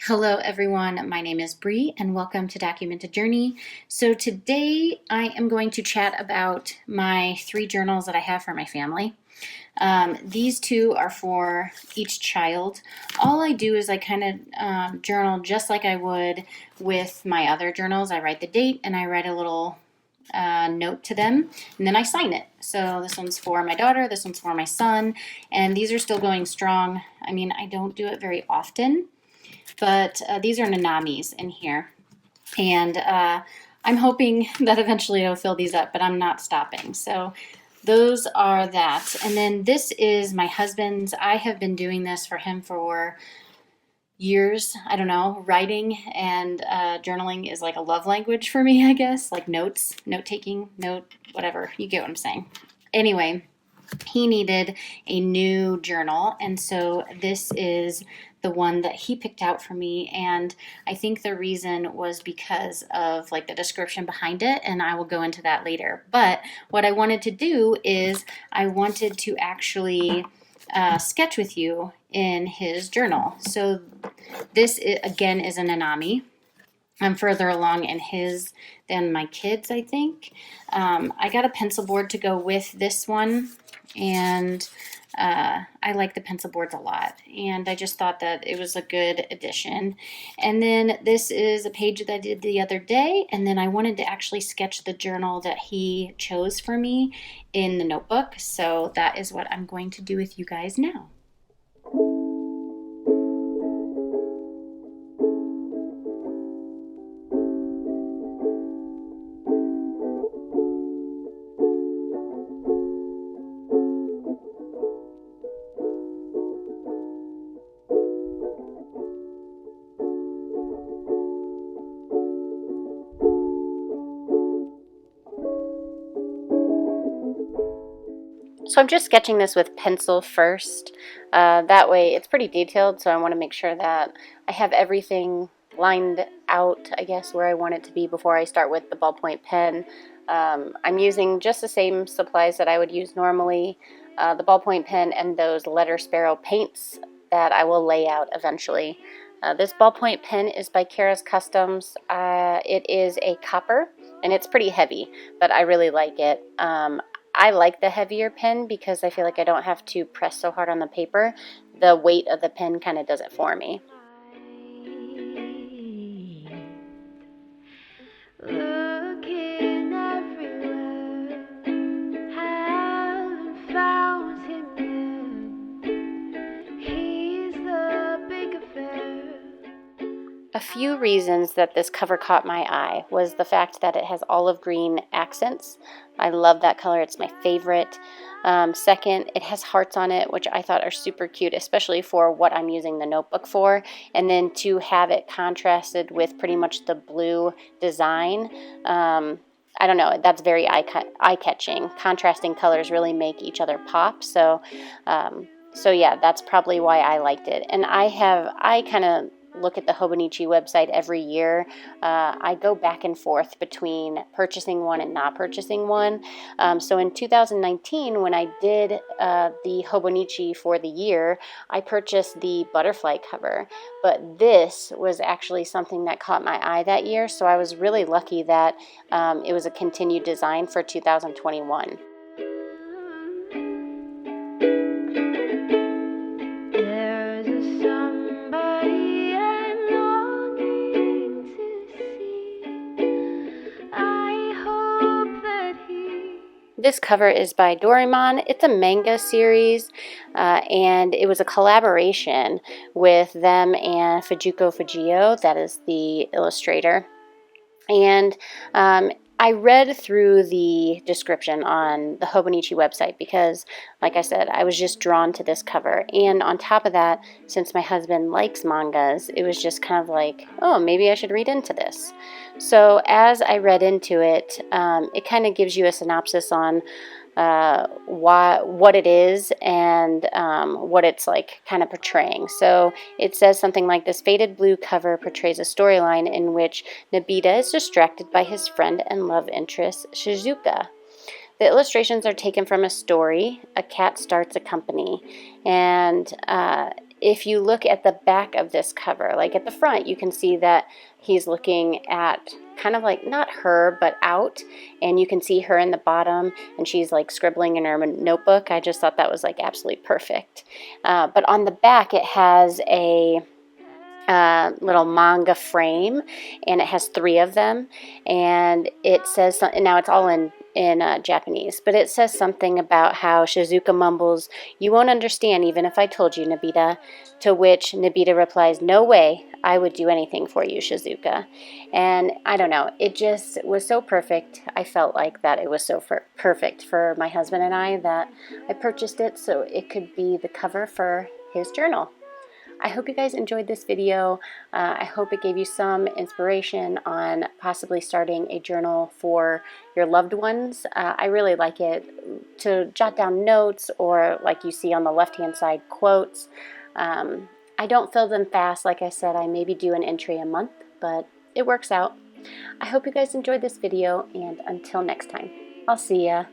Hello everyone, my name is Bree and welcome to Document a Journey. So today I am going to chat about my 3 journals that I have for my family. These 2 are for each child. All I do is I kind of journal just like I would with my other journals. I write the date and I write a little note to them, and then I sign it. So this one's for my daughter, this one's for my son, and these are still going strong. I mean, I don't do it very often, but these are Nanamis in here. And I'm hoping that eventually I'll fill these up, but I'm not stopping. So those are that. And then this is my husband's. I have been doing this for him for years. I don't know, writing and journaling is like a love language for me, I guess. Like notes, note taking, whatever. You get what I'm saying. Anyway, he needed a new journal, and so this is the one that he picked out for me. And I think the reason was because of like the description behind it, and I will go into that later. But what I wanted to do is I wanted to actually sketch with you in his journal. So this again is a Nanami. I'm further along in his than my kids, I think. I got a pencil board to go with this one, and I like the pencil boards a lot, and I just thought that it was a good addition. And then this is a page that I did the other day, and then I wanted to actually sketch the journal that he chose for me in the notebook, so that is what I'm going to do with you guys now. So I'm just sketching this with pencil first. That way it's pretty detailed, so I want to make sure that I have everything lined out, I guess, where I want it to be before I start with the ballpoint pen. I'm using just the same supplies that I would use normally, the ballpoint pen and those letter sparrow paints that I will lay out eventually. This ballpoint pen is by Kara's Customs. It is a copper, and it's pretty heavy, but I really like it. I like the heavier pen because I feel like I don't have to press so hard on the paper. The weight of the pen kind of does it for me. Looking everywhere, haven't found him yet. He's the big affair. A few reasons that this cover caught my eye was the fact that it has olive green accents. I love that color. It's my favorite. Second, it has hearts on it, which I thought are super cute, especially for what I'm using the notebook for. And then to have it contrasted with pretty much the blue design, I don't know, that's very eye-catching. Contrasting colors really make each other pop. So yeah, that's probably why I liked it. And I kind of look at the Hobonichi website every year. I go back and forth between purchasing one and not purchasing one. So in 2019, when I did the Hobonichi for the year, I purchased the butterfly cover. But this was actually something that caught my eye that year, so I was really lucky that it was a continued design for 2021. This cover is by Doraemon. It's a manga series, and it was a collaboration with them and Fujiko Fujio, that is the illustrator. And I read through the description on the Hobonichi website because, like I said, I was just drawn to this cover. And on top of that, since my husband likes mangas, it was just kind of like, oh, maybe I should read into this. So as I read into it, it kind of gives you a synopsis on what it is and what it's like kind of portraying. So it says something like, this faded blue cover portrays a storyline in which Nobita is distracted by his friend and love interest Shizuka. The illustrations are taken from a story, A Cat Starts a Company, and if you look at the back of this cover, like at the front, you can see that he's looking at kind of like not her, but out, and you can see her in the bottom, and she's like scribbling in her notebook. I just thought that was like absolutely perfect. But on the back, it has a little manga frame, and it has 3 of them, and it says something. Now it's all in Japanese, but it says something about how Shizuka mumbles, "You won't understand even if I told you, Nobita," to which Nobita replies, "No way, I would do anything for you, Shizuka." And I don't know, it just was so perfect. I felt like that it was so perfect for my husband and I that I purchased it so it could be the cover for his journal. I hope you guys enjoyed this video. I hope it gave you some inspiration on possibly starting a journal for your loved ones. I really like it to jot down notes, or like you see on the left-hand side, quotes. I don't fill them fast. Like I said, I maybe do an entry a month, but it works out. I hope you guys enjoyed this video, and until next time, I'll see ya.